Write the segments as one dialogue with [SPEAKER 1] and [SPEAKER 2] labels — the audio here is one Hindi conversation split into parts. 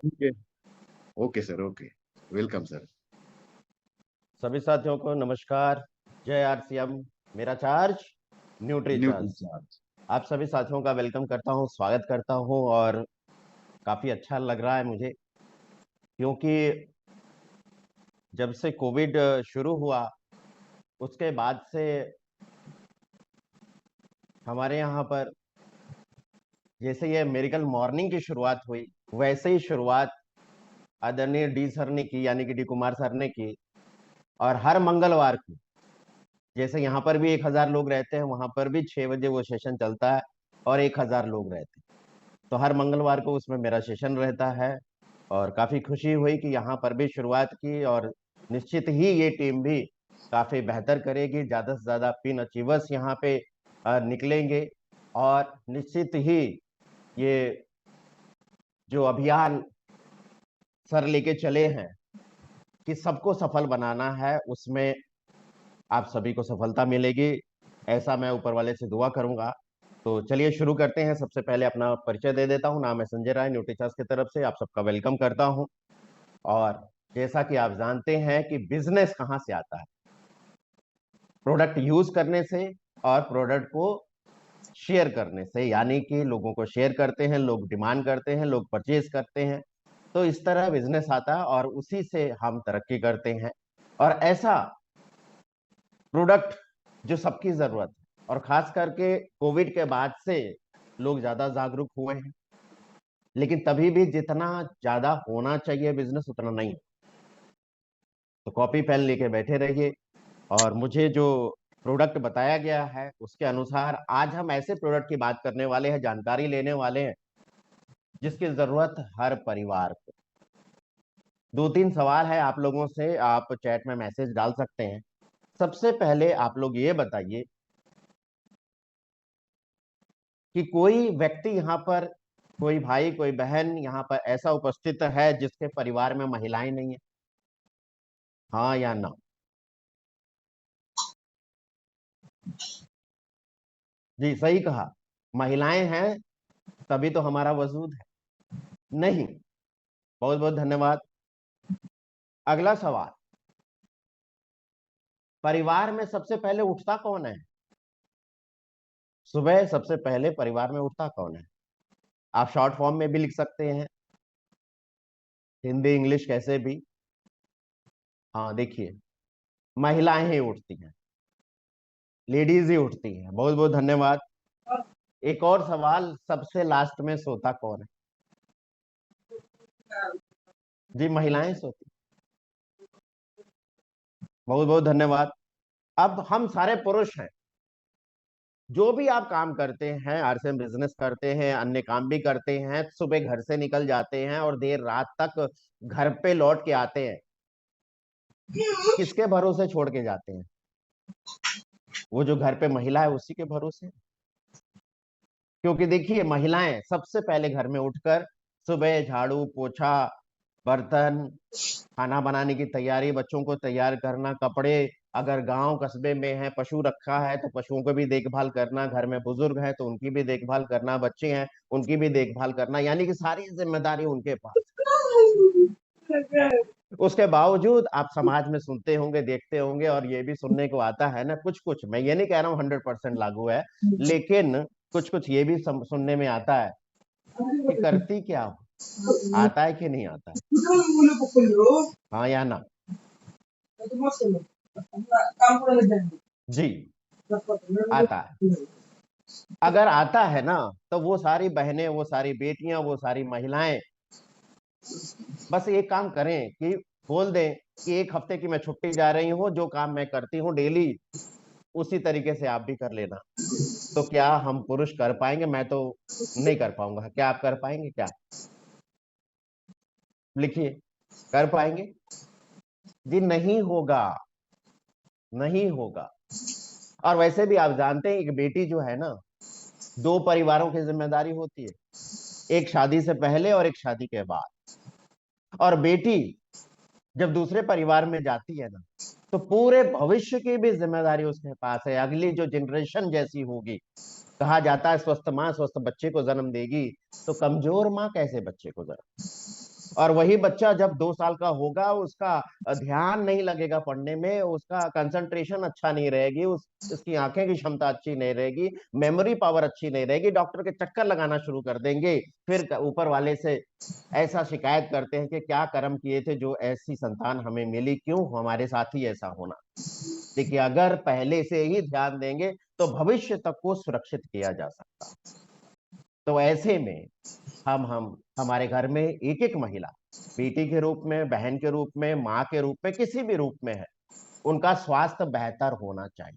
[SPEAKER 1] ठीक है। Okay sir, okay. Welcome sir.
[SPEAKER 2] सभी साथियों को नमस्कार। जय आरसीएम। मेरा charge nutri
[SPEAKER 1] nutri
[SPEAKER 2] charge.
[SPEAKER 1] Charge.
[SPEAKER 2] आप सभी साथियों का वेलकम करता हूं, स्वागत करता हूं और काफी अच्छा लग रहा है मुझे, क्योंकि जब से कोविड शुरू हुआ उसके बाद से हमारे यहाँ पर जैसे ये मेरिकल मॉर्निंग की शुरुआत हुई, वैसे ही शुरुआत आदरणीय डी सर ने की, यानी कि डी कुमार सर ने की। और हर मंगलवार को, जैसे यहाँ पर भी 1000 लोग रहते हैं, वहां पर भी 6 बजे वो सेशन चलता है और 1000 लोग रहते हैं। तो हर मंगलवार को उसमें मेरा सेशन रहता है और काफी खुशी हुई कि यहाँ पर भी शुरुआत की। और निश्चित ही ये टीम भी काफी बेहतर करेगी, ज्यादा से ज्यादा पिन अचीवर्स यहाँ पे निकलेंगे। और निश्चित ही ये जो अभियान सर लेके चले हैं कि सबको सफल बनाना है, उसमें आप सभी को सफलता मिलेगी, ऐसा मैं ऊपर वाले से दुआ करूंगा। तो चलिए शुरू करते हैं। सबसे पहले अपना परिचय दे देता हूं। नाम है संजय राय, न्यूट्रीचार्ज की तरफ से आप सबका वेलकम करता हूं। और जैसा कि आप जानते हैं कि बिजनेस कहां से आता है, प्रोडक्ट यूज करने से और प्रोडक्ट को शेयर करने से, यानी कि लोगों को शेयर करते हैं, लोग डिमांड करते हैं, लोग परचेज करते हैं, तो इस तरह बिजनेस आता है और उसी से हम तरक्की करते हैं। और ऐसा प्रोडक्ट जो सबकी जरूरत है, और खास करके कोविड के बाद से लोग ज्यादा जागरूक हुए हैं, लेकिन तभी भी जितना ज्यादा होना चाहिए बिजनेस उतना नहीं। तो कॉपी पेन लेके बैठे रहिए और मुझे जो प्रोडक्ट बताया गया है उसके अनुसार आज हम ऐसे प्रोडक्ट की बात करने वाले हैं, जानकारी लेने वाले हैं जिसकी जरूरत हर परिवार को। 2-3 सवाल है आप लोगों से, आप चैट में मैसेज डाल सकते हैं। सबसे पहले आप लोग ये बताइए कि कोई व्यक्ति यहाँ पर, कोई भाई कोई बहन यहाँ पर ऐसा उपस्थित है जिसके परिवार में महिलाएं नहीं है? हाँ या ना? जी सही कहा, महिलाएं हैं तभी तो हमारा वजूद है। नहीं। बहुत बहुत धन्यवाद। अगला सवाल, परिवार में सबसे पहले उठता कौन है? सुबह सबसे पहले परिवार में उठता कौन है? आप शॉर्ट फॉर्म में भी लिख सकते हैं, हिंदी इंग्लिश कैसे भी। हाँ देखिए, महिलाएं ही उठती हैं, लेडीज ही उठती हैं। बहुत बहुत धन्यवाद। एक और सवाल, सबसे लास्ट में सोता कौन है? जी महिलाएं सोती। बहुत बहुत धन्यवाद। अब हम सारे पुरुष हैं, जो भी आप काम करते हैं, आरसीएम बिजनेस करते हैं, अन्य काम भी करते हैं, सुबह घर से निकल जाते हैं और देर रात तक घर पे लौट के आते हैं, किसके भरोसे छोड़ के जाते हैं? वो जो घर पे महिला है उसी के भरोसे। क्योंकि देखिए, महिलाएं सबसे पहले घर में उठकर सुबह झाड़ू पोछा, बर्तन, खाना बनाने की तैयारी, बच्चों को तैयार करना, कपड़े, अगर गांव कस्बे में है पशु रखा है तो पशुओं को भी देखभाल करना, घर में बुजुर्ग है तो उनकी भी देखभाल करना, बच्चे हैं उनकी भी देखभाल करना, यानी कि सारी जिम्मेदारी उनके पास। उसके बावजूद आप समाज में सुनते होंगे, देखते होंगे, और ये भी सुनने को आता है ना, कुछ कुछ, मैं ये नहीं कह रहा हूँ 100% लागू है, लेकिन कुछ कुछ ये भी सुनने में आता है कि करती क्या हो, आता है कि नहीं आता है? हाँ या ना? जी आता है। अगर आता है ना, तो वो सारी बहनें, वो सारी बेटियां, वो सारी महिलाएं बस एक काम करें कि बोल दें कि एक हफ्ते की मैं छुट्टी जा रही हूँ, जो काम मैं करती हूँ डेली उसी तरीके से आप भी कर लेना। तो क्या हम पुरुष कर पाएंगे? मैं तो नहीं कर पाऊंगा, क्या आप कर पाएंगे क्या? लिखिए, कर पाएंगे? जी नहीं होगा, नहीं होगा। और वैसे भी आप जानते हैं कि बेटी जो है ना, 2 परिवारों की जिम्मेदारी होती है, एक शादी से पहले और एक शादी के बाद। और बेटी जब दूसरे परिवार में जाती है ना, तो पूरे भविष्य की भी जिम्मेदारी उसके पास है, अगली जो जनरेशन जैसी होगी। कहा जाता है स्वस्थ माँ स्वस्थ बच्चे को जन्म देगी, तो कमजोर माँ कैसे बच्चे को जन्म? और वही बच्चा जब 2 साल का होगा, उसका ध्यान नहीं लगेगा पढ़ने में, उसका कंसंट्रेशन अच्छा नहीं रहेगी, उसकी आंखें की क्षमता अच्छी नहीं रहेगी, मेमोरी पावर अच्छी नहीं रहेगी, डॉक्टर के चक्कर लगाना शुरू कर देंगे। फिर ऊपर वाले से ऐसा शिकायत करते हैं कि क्या कर्म किए थे जो ऐसी संतान हमें मिली, क्यों हमारे साथ ही ऐसा होना। देखिए, अगर पहले से ही ध्यान देंगे तो भविष्य तक को सुरक्षित किया जा सकता। तो ऐसे में हम हमारे घर में एक एक महिला, बेटी के रूप में, बहन के रूप में, माँ के रूप में, किसी भी रूप में है, उनका स्वास्थ्य बेहतर होना चाहिए।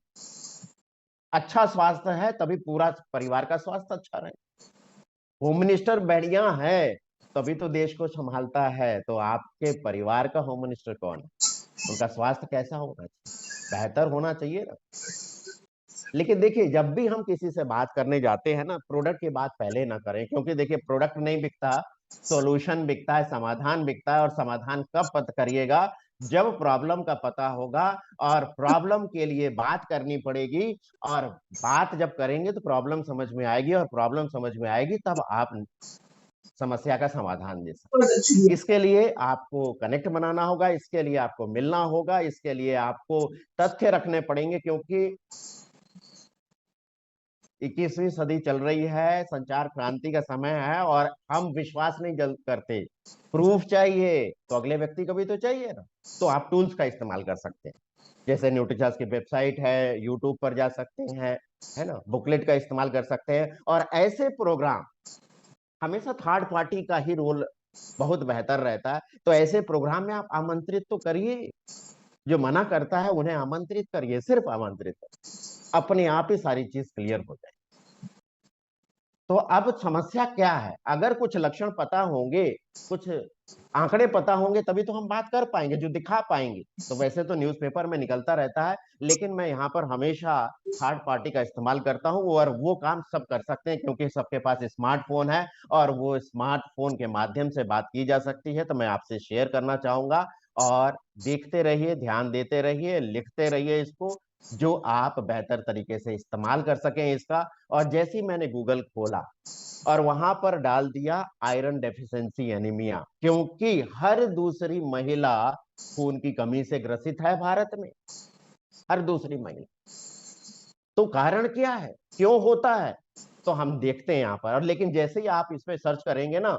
[SPEAKER 2] अच्छा स्वास्थ्य है तभी पूरा परिवार का स्वास्थ्य अच्छा रहे। होम मिनिस्टर बढ़िया है तभी तो देश को संभालता है, तो आपके परिवार का होम मिनिस्टर कौन है, उनका स्वास्थ्य कैसा होना चाहिए, बेहतर होना चाहिए ना। लेकिन देखिए, जब भी हम किसी से बात करने जाते हैं ना, प्रोडक्ट की बात पहले ना करें, क्योंकि देखिए प्रोडक्ट नहीं बिकता, सॉल्यूशन बिकता है, समाधान बिकता है। और समाधान कब पता करिएगा, जब प्रॉब्लम का पता होगा और प्रॉब्लम के लिए बात करनी पड़ेगी। और बात जब करेंगे तो प्रॉब्लम समझ में आएगी, और प्रॉब्लम समझ में आएगी तब आप समस्या का समाधान दे सकते। इसके लिए आपको कनेक्ट बनाना होगा, इसके लिए आपको मिलना होगा, इसके लिए आपको तथ्य रखने पड़ेंगे, क्योंकि 21वीं सदी चल रही है, संचार क्रांति का समय है, और हम विश्वास नहीं जल्द करते, प्रूफ चाहिए। तो अगले व्यक्ति को भी तो चाहिए ना। तो आप टूल्स का इस्तेमाल कर सकते हैं, जैसे न्यूट्रीचार्ज की वेबसाइट है, यूट्यूब पर जा सकते हैं, है ना, बुकलेट का इस्तेमाल कर सकते हैं। और ऐसे प्रोग्राम, हमेशा थर्ड पार्टी का ही रोल बहुत बेहतर रहता है, तो ऐसे प्रोग्राम में आप आमंत्रित तो करिए, जो मना करता है उन्हें आमंत्रित करिए, सिर्फ आमंत्रित करिए, अपने आप ही सारी चीज क्लियर हो जाए। तो अब समस्या क्या है, अगर कुछ लक्षण पता होंगे, कुछ आंकड़े पता होंगे, तभी तो हम बात कर पाएंगे, जो दिखा पाएंगे। तो वैसे तो न्यूज़पेपर में निकलता रहता है, लेकिन मैं यहाँ पर हमेशा थर्ड पार्टी का इस्तेमाल करता हूँ, और वो काम सब कर सकते हैं, क्योंकि सबके पास स्मार्टफोन है, और वो स्मार्टफोन के माध्यम से बात की जा सकती है। तो मैं आपसे शेयर करना चाहूंगा, और देखते रहिए, ध्यान देते रहिए, लिखते रहिए इसको, जो आप बेहतर तरीके से इस्तेमाल कर सकें इसका। और जैसे ही मैंने गूगल खोला और वहां पर डाल दिया आयरन डेफिशिएंसी एनीमिया, क्योंकि हर दूसरी महिला खून की कमी से ग्रसित है भारत में, हर दूसरी महिला। तो कारण क्या है, क्यों होता है, तो हम देखते हैं यहाँ पर। और लेकिन जैसे ही आप इस पे सर्च करेंगे ना,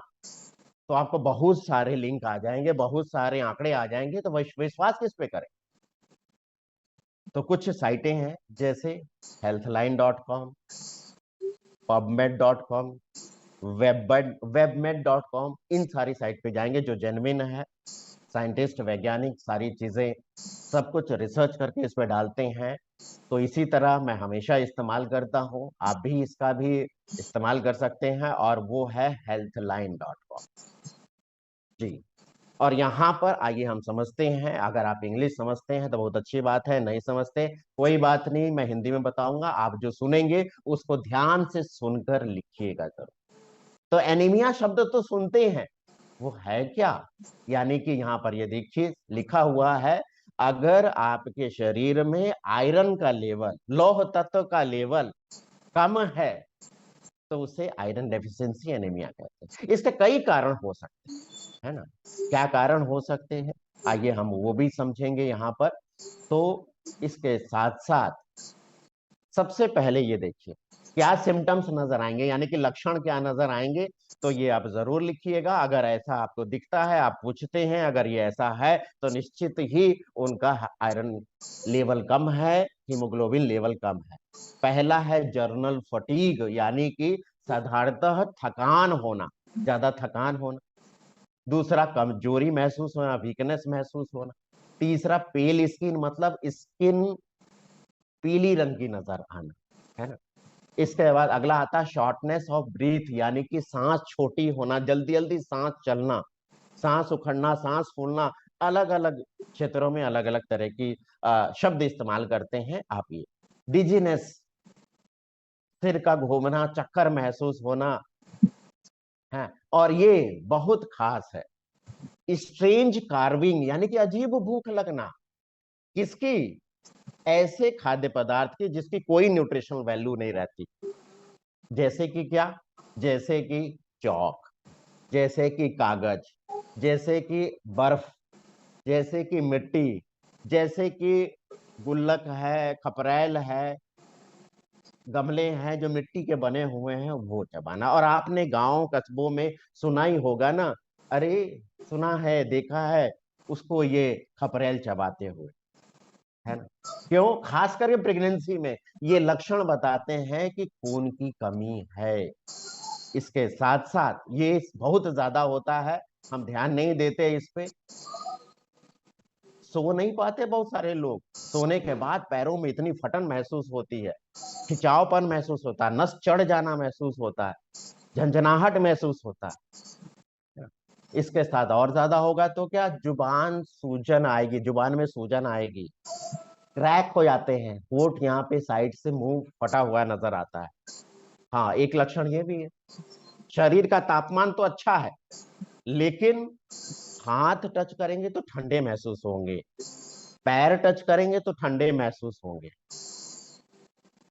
[SPEAKER 2] तो आपको बहुत सारे लिंक आ जाएंगे, बहुत सारे आंकड़े आ जाएंगे, तो विश्वास किस पे करें। तो कुछ साइटें हैं, जैसे healthline.com, pubmed.com, webmed.com, इन सारी साइट पे जाएंगे जो जेन्युइन है, साइंटिस्ट, वैज्ञानिक सारी चीजें सब कुछ रिसर्च करके इस पे डालते हैं। तो इसी तरह मैं हमेशा इस्तेमाल करता हूँ, आप भी इसका भी इस्तेमाल कर सकते हैं, और वो है healthline.com जी। और यहाँ पर आइए हम समझते हैं, अगर आप इंग्लिश समझते हैं तो बहुत अच्छी बात है, नहीं समझते कोई बात नहीं, मैं हिंदी में बताऊंगा, आप जो सुनेंगे उसको ध्यान से सुनकर लिखिएगा जरूर। तो एनीमिया शब्द तो सुनते हैं, वो है क्या, यानी कि यहाँ पर ये देखिए लिखा हुआ है, अगर आपके शरीर में आयरन का लेवल, लौह तत्व का लेवल कम है, तो उसे आयरन डेफिशिएंसी एनीमिया कहते हैं। इसके कई कारण हो सकते हैं, है ना। क्या कारण हो सकते हैं, आइए हम वो भी समझेंगे यहाँ पर। तो इसके साथ साथ सबसे पहले ये देखिए क्या सिम्टम्स नजर आएंगे, यानी कि लक्षण क्या नजर आएंगे, तो ये आप जरूर लिखिएगा। अगर ऐसा आपको दिखता है, आप पूछते हैं, अगर ये ऐसा है, तो निश्चित ही उनका आयरन लेवल कम है, हीमोग्लोबिन लेवल कम है। पहला है जर्नल फटीग, यानी कि साधारणतः थकान होना, ज्यादा थकान होना। दूसरा कमजोरी महसूस होना, वीकनेस महसूस होना। तीसरा पेल स्किन, मतलब स्किन पीली रंग की नजर आना, है ना। इसके बाद अगला आता है शॉर्टनेस ऑफ ब्रीथ, यानी कि सांस छोटी होना, जल्दी जल्दी सांस चलना, सांस उखड़ना, सांस फूलना। अलग अलग क्षेत्रों में अलग अलग तरह की शब्द इस्तेमाल करते हैं आप ये। डिजीनेस, सिर का घूमना, चक्कर महसूस होना है। और ये बहुत खास है, स्ट्रेंज कार्विंग, यानी कि अजीब भूख लगना। किसकी, ऐसे खाद्य पदार्थ की जिसकी कोई न्यूट्रिशनल वैल्यू नहीं रहती, जैसे कि क्या, जैसे कि चौक, जैसे कि कागज, जैसे कि बर्फ, जैसे कि मिट्टी, जैसे कि गुल्लक है, खपरेल है, गमले हैं जो मिट्टी के बने हुए हैं, वो चबाना। और आपने गांव कस्बों में सुना ही होगा ना, अरे सुना है, देखा है उसको ये खपरेल चबाते हुए, है ना। क्यों? खास करके प्रेगनेंसी में ये लक्षण बताते हैं कि खून की कमी है। इसके साथ साथ ये बहुत ज्यादा होता है, हम ध्यान नहीं देते इस पे। सो नहीं पाते बहुत सारे लोग, सोने के बाद पैरों में इतनी फटन महसूस होती है, खिंचावपन महसूस होता है, नस चढ़ जाना महसूस होता है, झंझनाहट महसूस होता है। इसके साथ और ज्यादा होगा तो क्या, जुबान सूजन आएगी, जुबान में सूजन आएगी, क्रैक हो जाते हैं होंठ, यहाँ पे साइड से मुंह फटा हुआ नजर आता है। हाँ, एक लक्षण ये भी है। शरीर का तापमान तो अच्छा है, लेकिन हाथ टच करेंगे तो ठंडे महसूस होंगे, पैर टच करेंगे तो ठंडे महसूस होंगे।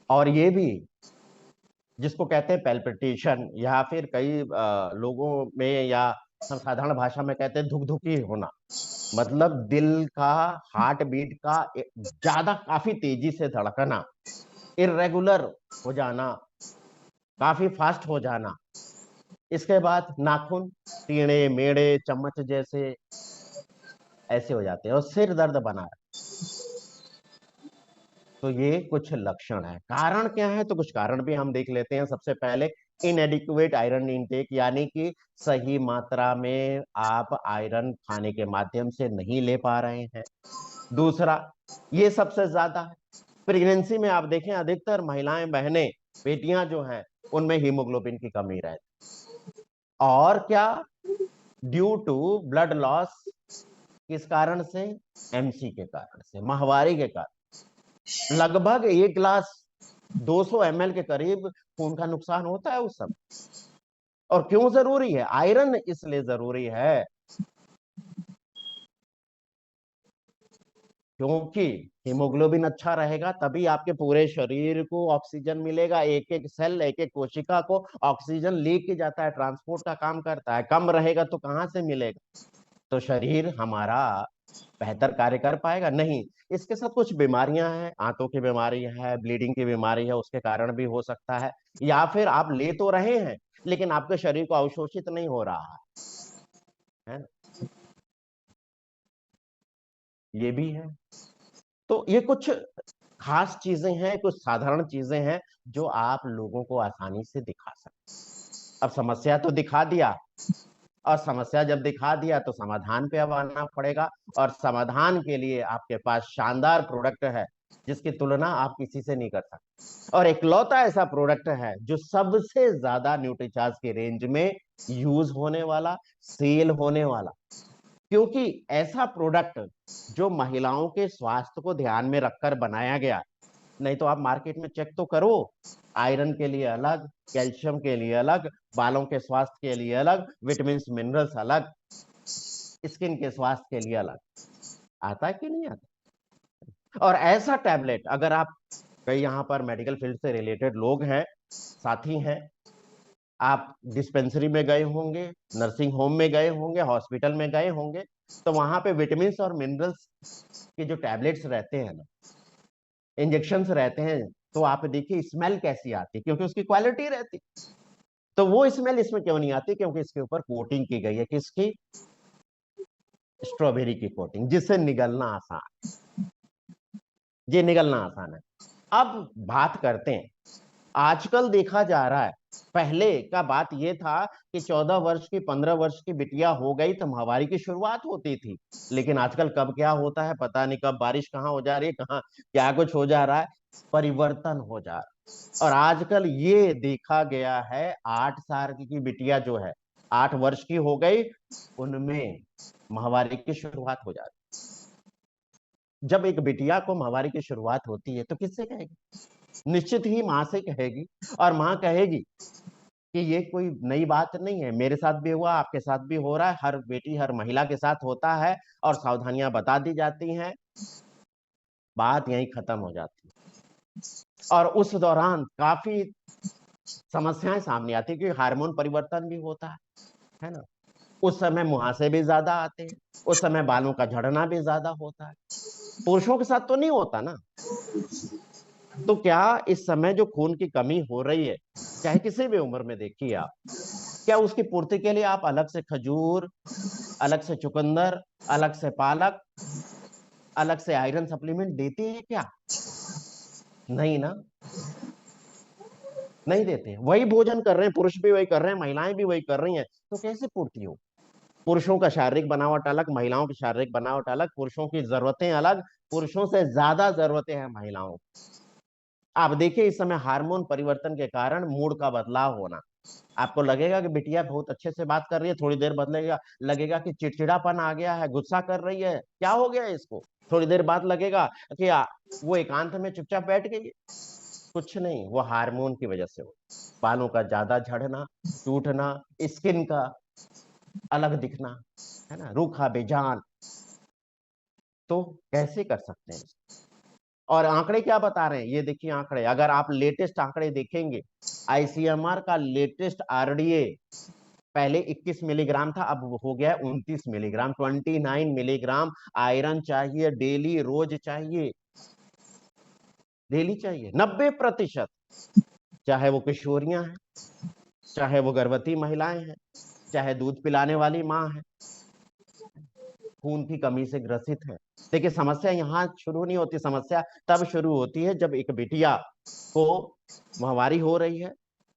[SPEAKER 2] और ये भी जिसको कहते हैं पैल्पिटेशन, या फिर कई लोगों में, या हम साधारण भाषा में कहते हैं धुकधुकी होना, मतलब दिल का हार्ट बीट का ज्यादा काफी तेजी से धड़कना, इरेगुलर हो जाना, काफी फास्ट हो जाना। इसके बाद नाखून टीणे मेढ़े चम्मच जैसे ऐसे हो जाते हैं, और सिर दर्द बना है। तो ये कुछ लक्षण है। कारण क्या है? तो कुछ कारण भी हम देख लेते हैं। सबसे पहले इनएडिक्वेट आयरन इंटेक, यानी कि सही मात्रा में आप आयरन खाने के माध्यम से नहीं ले पा रहे हैं। दूसरा, ये सबसे ज्यादा है प्रेगनेंसी में, आप देखें अधिकतर महिलाएं, बहनें, बेटियां जो हैं, उनमें हीमोग्लोबिन की कमी रहती। और क्या? Due to blood loss. किस कारण से? एमसी के कारण से, माहवारी के कारण। लगभग 1 गिलास 200 ml के करीब खून का नुकसान होता है उस समय। और क्यों जरूरी है? आयरन इसलिए जरूरी है क्योंकि हीमोग्लोबिन अच्छा रहेगा तभी आपके पूरे शरीर को ऑक्सीजन मिलेगा। एक एक सेल, एक एक कोशिका को ऑक्सीजन लेके जाता है, ट्रांसपोर्ट का काम करता है। कम रहेगा तो कहां से मिलेगा? तो शरीर हमारा बेहतर कार्य कर पाएगा नहीं। इसके साथ कुछ बीमारियां हैं, आंतों की बीमारी है, ब्लीडिंग की बीमारी है, उसके कारण भी हो सकता है। या फिर आप ले तो रहे हैं लेकिन आपके शरीर को अवशोषित नहीं हो रहा है ना? ये भी है। तो ये कुछ खास चीजें हैं, कुछ साधारण चीजें हैं जो आप लोगों को आसानी से दिखा सकते। अब समस्या तो दिखा दिया, और समस्या जब दिखा दिया तो समाधान पे अब आना पड़ेगा। और समाधान के लिए आपके पास शानदार प्रोडक्ट है जिसकी तुलना आप किसी से नहीं कर सकते, और इकलौता ऐसा प्रोडक्ट है जो सबसे ज्यादा न्यूट्रीचार्ज की रेंज में यूज होने वाला, सेल होने वाला। क्योंकि ऐसा प्रोडक्ट जो महिलाओं के स्वास्थ्य को ध्यान में रखकर बनाया गया। नहीं तो आप मार्केट में चेक तो करो, आयरन के लिए अलग, कैल्शियम के लिए अलग, बालों के स्वास्थ्य के लिए अलग, विटामिन मिनरल्स अलग, स्किन के स्वास्थ्य के लिए अलग। आता है कि नहीं आता? और ऐसा टैबलेट अगर आप, कई यहाँ पर मेडिकल फील्ड से रिलेटेड लोग हैं, साथी हैं, आप डिस्पेंसरी में गए होंगे, नर्सिंग होम में गए होंगे, हॉस्पिटल में गए होंगे, तो वहां पे विटामिन और मिनरल्स के जो टैबलेट्स रहते हैं ना, इंजेक्शन रहते हैं, तो आप देखिए स्मेल कैसी आती है, क्योंकि उसकी क्वालिटी रहती। तो वो स्मेल इसमें क्यों नहीं आती? क्योंकि इसके ऊपर कोटिंग की गई है, किसकी? स्ट्रॉबेरी की कोटिंग, जिससे निगलना आसान। ये निगलना आसान है। अब बात करते हैं, आजकल देखा जा रहा है, पहले का बात ये था कि 14 वर्ष की, 15 वर्ष की बिटिया हो गई तो माहवारी की शुरुआत होती थी। लेकिन आजकल कब क्या होता है पता नहीं, कब बारिश कहाँ हो जा रही है, कहाँ क्या कुछ हो जा रहा है, परिवर्तन हो जा रहा है। और आजकल ये देखा गया है 8 साल की बिटिया जो है, 8 वर्ष की हो गई, उनमें माहवारी की शुरुआत हो जाती। जब एक बिटिया को माहवारी की शुरुआत होती है तो किससे कहेगी? निश्चित ही माँ से कहेगी। और माँ कहेगी कि ये कोई नई बात नहीं है, मेरे साथ भी हुआ, आपके साथ भी हो रहा है, हर बेटी, हर महिला के साथ होता है, और सावधानियां बता दी जाती हैं, बात यहीं खत्म हो जाती है। और उस दौरान काफी समस्याएं सामने आती है, क्योंकि हार्मोन परिवर्तन भी होता है है ना। उस समय मुहासे भी ज्यादा आते हैं, उस समय बालों का झड़ना भी ज्यादा होता है। पुरुषों के साथ तो नहीं होता ना। तो क्या इस समय जो खून की कमी हो रही है, चाहे किसी भी उम्र में देखिए आप, क्या उसकी पूर्ति के लिए आप अलग से खजूर, अलग से चुकंदर, अलग से पालक, अलग से आयरन सप्लीमेंट देते हैं क्या? नहीं ना, नहीं देते। वही भोजन कर रहे हैं, पुरुष भी वही कर रहे हैं, महिलाएं भी वही कर रही हैं, तो कैसे पूर्ति हो? पुरुषों का शारीरिक बनावट अलग, महिलाओं की शारीरिक बनावट अलग, पुरुषों की जरूरतें अलग, पुरुषों से ज्यादा जरूरतें हैं महिलाओं। आप देखिए इस समय हार्मोन परिवर्तन के कारण मूड का बदलाव होना। आपको लगेगा कि बिटिया बहुत अच्छे से बात कर रही है, थोड़ी देर बदलेगा, लगेगा कि चिड़चिड़ापन आ गया है, गुस्सा कर रही है, क्या हो गया है इसको। थोड़ी देर बाद लगेगा कि वो एकांत में चुपचाप बैठ गई है। कुछ नहीं, वो हार्मोन की वजह से हो। बालों का ज्यादा झड़ना, टूटना, स्किन का अलग दिखना, है ना, रूखा बेजान। तो कैसे कर सकते हैं? और आंकड़े क्या बता रहे हैं, ये देखिए आंकड़े, अगर आप लेटेस्ट आंकड़े देखेंगे, आईसीएमआर का लेटेस्ट आरडीए पहले 21 मिलीग्राम था, अब हो गया 29 मिलीग्राम, 29 मिलीग्राम आयरन चाहिए डेली, रोज चाहिए, डेली चाहिए। 90%, चाहे वो किशोरियां हैं, चाहे वो गर्भवती महिलाएं हैं, चाहे दूध पिलाने वाली माँ है, खून की कमी से ग्रसित है। देखिए समस्या यहाँ शुरू नहीं होती, समस्या तब शुरू होती है जब एक बिटिया को माहवारी हो रही है,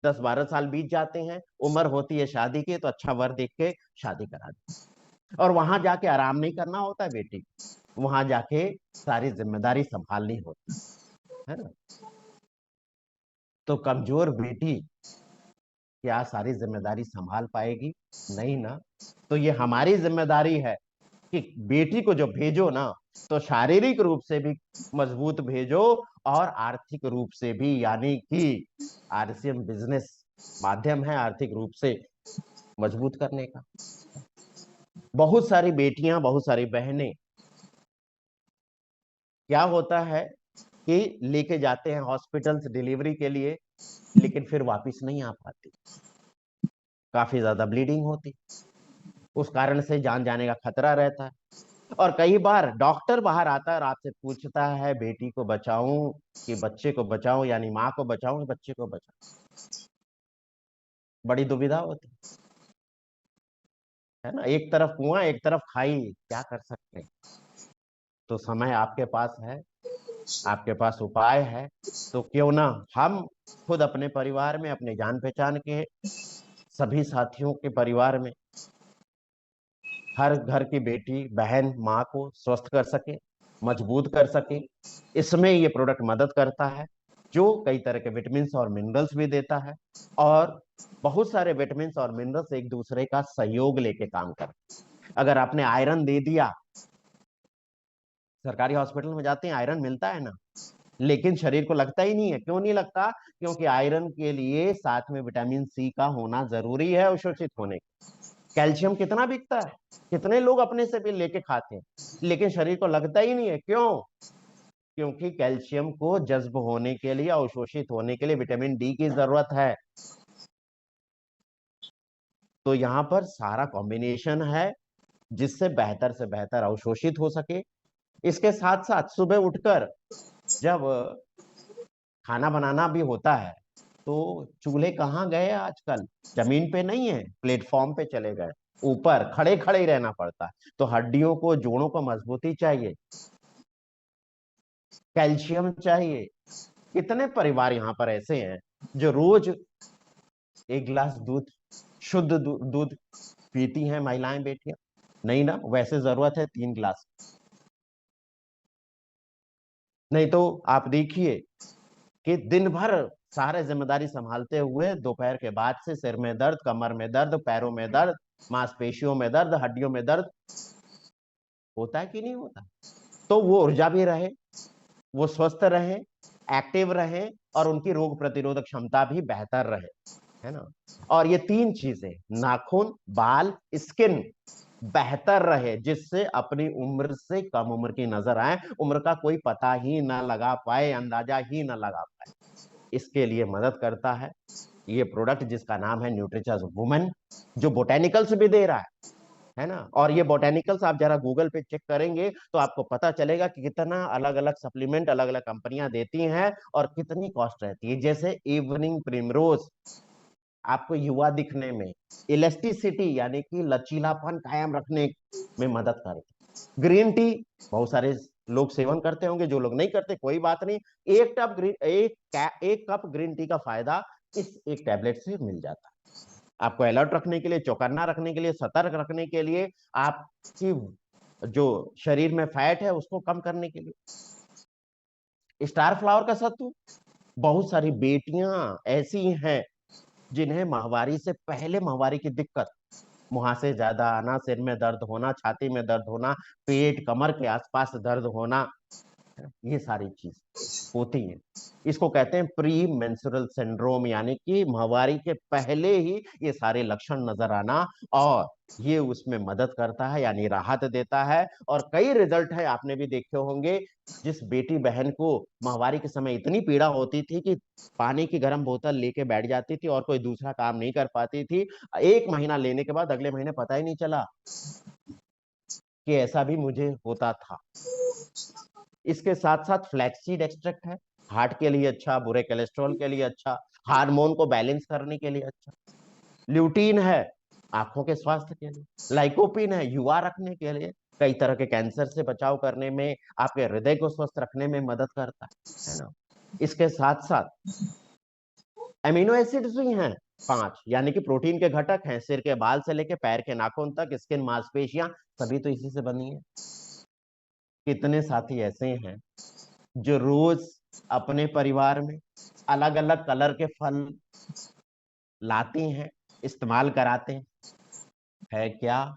[SPEAKER 2] 10-12 साल बीत जाते हैं, उम्र होती है शादी की, तो अच्छा वर देख के शादी करा दी। और वहां जाके आराम नहीं करना होता है बेटी, वहां जाके सारी जिम्मेदारी संभालनी होती है ना। तो कमजोर बेटी क्या सारी जिम्मेदारी संभाल पाएगी? नहीं ना। तो ये हमारी जिम्मेदारी है कि बेटी को जो भेजो ना, तो शारीरिक रूप से भी मजबूत भेजो और आर्थिक रूप से भी, यानी कि आरसीएम बिजनेस माध्यम है आर्थिक रूप से मजबूत करने का। बहुत सारी बेटियां, बहुत सारी बहनें, क्या होता है कि लेके जाते हैं हॉस्पिटल्स डिलीवरी के लिए, लेकिन फिर वापस नहीं आ पाती, काफी ज्यादा ब्लीडिंग होती, उस कारण से जान जाने का खतरा रहता है। और कई बार डॉक्टर बाहर आता है और आपसे पूछता है बेटी को बचाऊं कि बच्चे को बचाऊं, यानी माँ को बचाऊं कि बच्चे को बचाऊं। बड़ी दुविधा होती है ना, एक तरफ कुआं एक तरफ खाई, क्या कर सकते हैं। तो समय आपके पास है, आपके पास उपाय है, तो क्यों ना हम खुद अपने परिवार में, अपने जान पहचान के सभी साथियों के परिवार में, हर घर की बेटी बहन माँ को स्वस्थ कर सके, मजबूत कर सके। इसमें ये प्रोडक्ट मदद करता है, जो कई तरह के विटामिन और मिनरल्स भी देता है, और बहुत सारे विटामिन और मिनरल्स एक दूसरे का सहयोग लेके काम करते हैं। अगर आपने आयरन दे दिया, सरकारी हॉस्पिटल में जाते हैं आयरन मिलता है ना, लेकिन शरीर को लगता ही नहीं है। क्यों नहीं लगता? क्योंकि आयरन के लिए साथ में विटामिन सी का होना जरूरी है अवशोषित होने। कैल्शियम कितना बिकता है, कितने लोग अपने से भी लेके खाते हैं, लेकिन शरीर को लगता ही नहीं है। क्यों? क्योंकि कैल्शियम को जज्ब होने के लिए, अवशोषित होने के लिए विटामिन डी की जरूरत है। तो यहाँ पर सारा कॉम्बिनेशन है जिससे बेहतर से बेहतर अवशोषित हो सके। इसके साथ साथ सुबह उठकर जब खाना बनाना भी होता है, तो चूल्हे कहाँ गए आजकल, जमीन पे नहीं है, प्लेटफॉर्म पे चले गए, ऊपर खड़े खड़े ही रहना पड़ता है। तो हड्डियों को, जोड़ों को मजबूती चाहिए, कैल्शियम चाहिए। कितने परिवार यहाँ पर ऐसे हैं जो रोज एक गिलास दूध, शुद्ध दूध पीती हैं महिलाएं, बेटियां? नहीं ना, वैसे जरूरत है 3 गिलास। नहीं तो आप देखिए कि दिन भर सारे जिम्मेदारी संभालते हुए दोपहर के बाद से सिर में दर्द, कमर में दर्द, पैरों में दर्द, मांसपेशियों में दर्द, हड्डियों में दर्द होता है कि नहीं होता? तो वो ऊर्जा भी रहे, वो स्वस्थ रहे, एक्टिव रहे, और उनकी रोग प्रतिरोधक क्षमता भी बेहतर रहे, है ना। और ये 3 चीजें, नाखून, बाल, स्किन, बेहतर रहे, जिससे अपनी उम्र से कम उम्र की नजर आए, उम्र का कोई पता ही ना लगा पाए, अंदाजा ही ना लगा पाए, इसके लिए मदद करता है। ये प्रोडक्ट जिसका नाम है न्यूट्रीचर्स वुमेन, जो बोटेनिकल्स भी दे रहा है ना। और ये बोटेनिकल्स आप जरा गूगल पे चेक करेंगे तो आपको पता चलेगा कि कितना अलग अलग सप्लीमेंट अलग अलग कंपनियां देती हैं और कितनी कॉस्ट रहती है। जैसे इवनिंग प्रिमरोज आपको युवा दिखने में, इलास्टिसिटी यानी कि लचीलापन कायम रखने में मदद करती। ग्रीन टी बहुत सारे लोग सेवन करते होंगे, जो लोग नहीं करते कोई बात नहीं। एक कप ग्रीन टी का फायदा इस एक टैबलेट से मिल जाता है। आपको अलर्ट रखने के लिए, चौकन्ना रखने के लिए, सतर्क रखने के लिए, आपकी जो शरीर में फैट है उसको कम करने के लिए। स्टार फ्लावर का सत्व, बहुत सारी बेटियां ऐसी हैं जिन्हें माहवारी से पहले माहवारी की दिक्कत, मुहासे ज्यादा आना, सिर में दर्द होना, छाती में दर्द होना, पेट कमर के आसपास दर्द होना, ये सारी चीज होती है। इसको कहते हैं प्री मेंस्ट्रुअल सिंड्रोम, यानी कि माहवारी के पहले ही ये सारे लक्षण नजर आना, और ये उसमें मदद करता है यानी राहत देता है। और कई रिजल्ट है, आपने भी देखे होंगे। जिस बेटी बहन को माहवारी के समय इतनी पीड़ा होती थी कि पानी की गर्म बोतल लेके बैठ जाती थी और कोई दूसरा काम नहीं कर पाती थी, 1 महीना लेने के बाद अगले महीने पता ही नहीं चला कि ऐसा भी मुझे होता था। इसके साथ साथ फ्लैक्सीड एक्सट्रैक्ट है, हार्ट के लिए अच्छा, बुरे कोलेस्ट्रॉल के लिए अच्छा, हार्मोन को बैलेंस करने के लिए अच्छा। ल्यूटीन है आंखों के स्वास्थ्य के लिए, लाइकोपिन है युवा रखने के लिए, कई तरह के कैंसर से बचाव करने में, आपके हृदय को स्वस्थ रखने में मदद करता है ना। इसके साथ साथ एमिनो एसिड्स भी हैं 5, यानी कि प्रोटीन के घटक हैं। सिर के बाल से लेके पैर के नाखून तक, स्किन, मांसपेशियां सभी तो इसी से बनी है। कितने साथी ऐसे हैं जो रोज अपने परिवार में अलग अलग कलर के फल लाती हैं, इस्तेमाल कराते हैं, है क्या?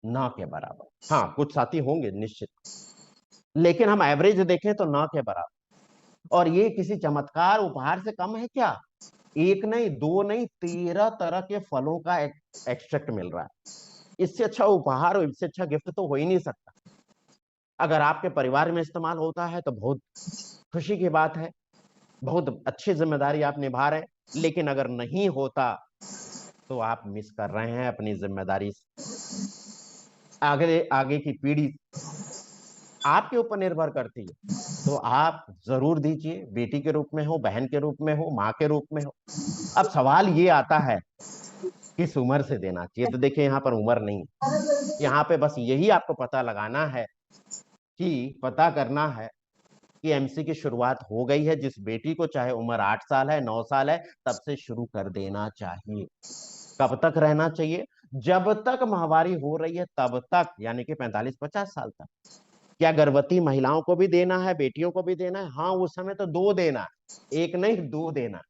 [SPEAKER 2] ना के बराबर। हाँ, कुछ साथी होंगे निश्चित, लेकिन हम एवरेज देखें तो ना के बराबर। और ये किसी चमत्कार उपहार से कम है क्या? एक नहीं, दो नहीं, 13 तरह के फलों का एक्सट्रैक्ट मिल रहा है। इससे अच्छा उपहार और इससे अच्छा गिफ्ट तो हो ही नहीं सकता। अगर आपके परिवार में इस्तेमाल होता है तो बहुत खुशी की बात है, बहुत अच्छी जिम्मेदारी आप निभा रहे हैं। लेकिन अगर नहीं होता तो आप मिस कर रहे हैं अपनी जिम्मेदारी। आगे आगे की पीढ़ी आपके ऊपर निर्भर करती है, तो आप जरूर दीजिए, बेटी के रूप में हो, बहन के रूप में हो, माँ के रूप में हो। अब सवाल ये आता है किस उम्र से देना चाहिए। तो देखिए, यहाँ पर उम्र नहीं, यहाँ पे बस यही आपको पता लगाना है कि पता करना है कि एमसी की शुरुआत हो गई है। जिस बेटी को चाहे उम्र 8 साल है, 9 साल है, तब से शुरू कर देना चाहिए। कब तक रहना चाहिए? जब तक माहवारी हो रही है तब तक, यानी कि 45-50 साल तक। क्या गर्भवती महिलाओं को भी देना है, बेटियों को भी देना है? हाँ, उस समय तो 2 देना है, 1 नहीं 2 देना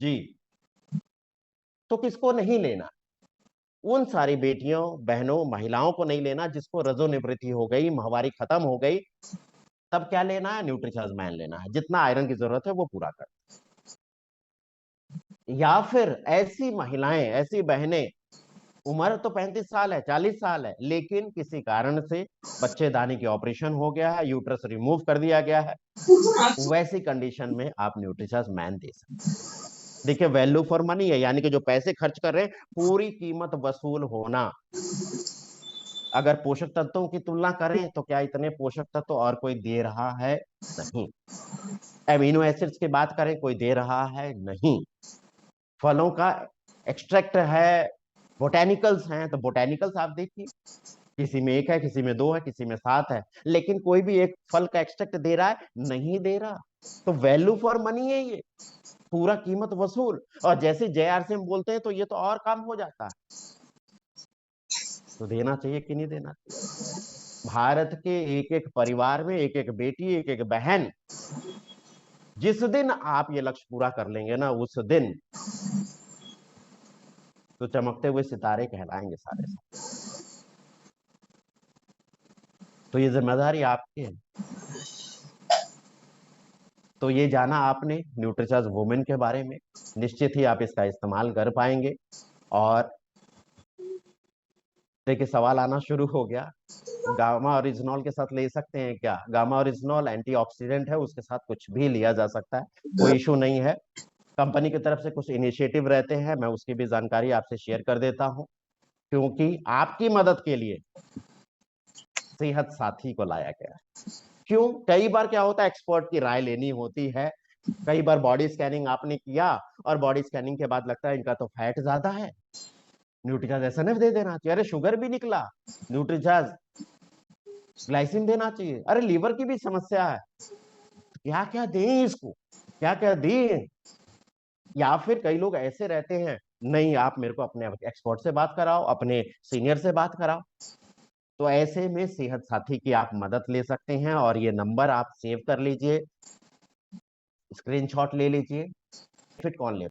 [SPEAKER 2] जी। तो किसको नहीं लेना? उन सारी बेटियों, बहनों, महिलाओं को नहीं लेना जिसको रजोनिवृत्ति हो गई, माहवारी खत्म हो गई। तब क्या लेना है? न्यूट्रीचर्स मैन लेना है, जितना आयरन की जरूरत है वो पूरा कर। या फिर ऐसी महिलाएं, ऐसी बहनें, उम्र तो 35 साल है, 40 साल है, लेकिन किसी कारण से बच्चेदानी की ऑपरेशन हो गया है, यूट्रस रिमूव कर दिया गया है, वैसी कंडीशन में आप न्यूट्रीचर्स मैन दे सकते हैं। देखिए, वैल्यू फॉर मनी है, यानी कि जो पैसे खर्च कर रहे हैं पूरी कीमत वसूल होना। अगर पोषक तत्वों की तुलना करें तो क्या इतने पोषक तत्व और कोई दे रहा है? नहीं। एमिनो एसिड्स की बात करें, कोई दे रहा है? नहीं। फलों का एक्सट्रैक्ट है, बोटेनिकल्स हैं, तो बोटेनिकल्स आप देखिए, किसी में 1 है, किसी में 2 है, किसी में 7 है, लेकिन कोई भी एक फल का एक्सट्रैक्ट दे रहा है? नहीं दे रहा। तो वैल्यू फॉर मनी है ये, पूरा कीमत वसूल। और जैसे जेआर से हम बोलते हैं तो ये तो और काम हो जाता है। तो देना चाहिए कि नहीं देना चाहिए? भारत के एक एक परिवार में एक एक बेटी, एक एक बहन, जिस दिन आप ये लक्ष्य पूरा कर लेंगे ना, उस दिन तो चमकते हुए सितारे कहलाएंगे सारे सारे। तो ये जिम्मेदारी आपकी है। तो ये जाना आपने न्यूट्रीचर्स वुमेन के बारे में, निश्चित ही आप इसका इस्तेमाल कर पाएंगे। और देखिए, सवाल आना शुरू हो गया, गामा ओरिजिनॉल के साथ ले सकते हैं क्या? गामा ओरिजिनॉल एंटीऑक्सीडेंट है, उसके साथ कुछ भी लिया जा सकता है, कोई इशू नहीं है। कंपनी की तरफ से कुछ इनिशिएटिव रहते हैं, मैं उसकी भी जानकारी आपसे शेयर कर देता हूं, क्योंकि आपकी मदद के लिए सेहत साथी को लाया गया है। क्यों? कई बार क्या होता है, एक्सपर्ट की राय लेनी होती है। कई बार बॉडी स्कैनिंग आपने किया और बॉडी स्कैनिंग के बाद लगता है इनका तो फैट ज्यादा है, न्यूट्रीचार्ज एसएनएफ दे देना चाहिए। अरे शुगर भी निकला, न्यूट्रीचार्ज ग्लाइसिन देना चाहिए। अरे लीवर की भी समस्या है, क्या क्या दें इसको, क्या क्या दें। या फिर कई लोग ऐसे रहते हैं, नहीं आप मेरे को अपने एक्सपर्ट से बात कराओ, अपने सीनियर से बात कराओ। तो ऐसे में सेहत साथी की आप मदद ले सकते हैं, और ये नंबर आप सेव कर लीजिए, स्क्रीनशॉट ले लीजिए। फिट कौन ले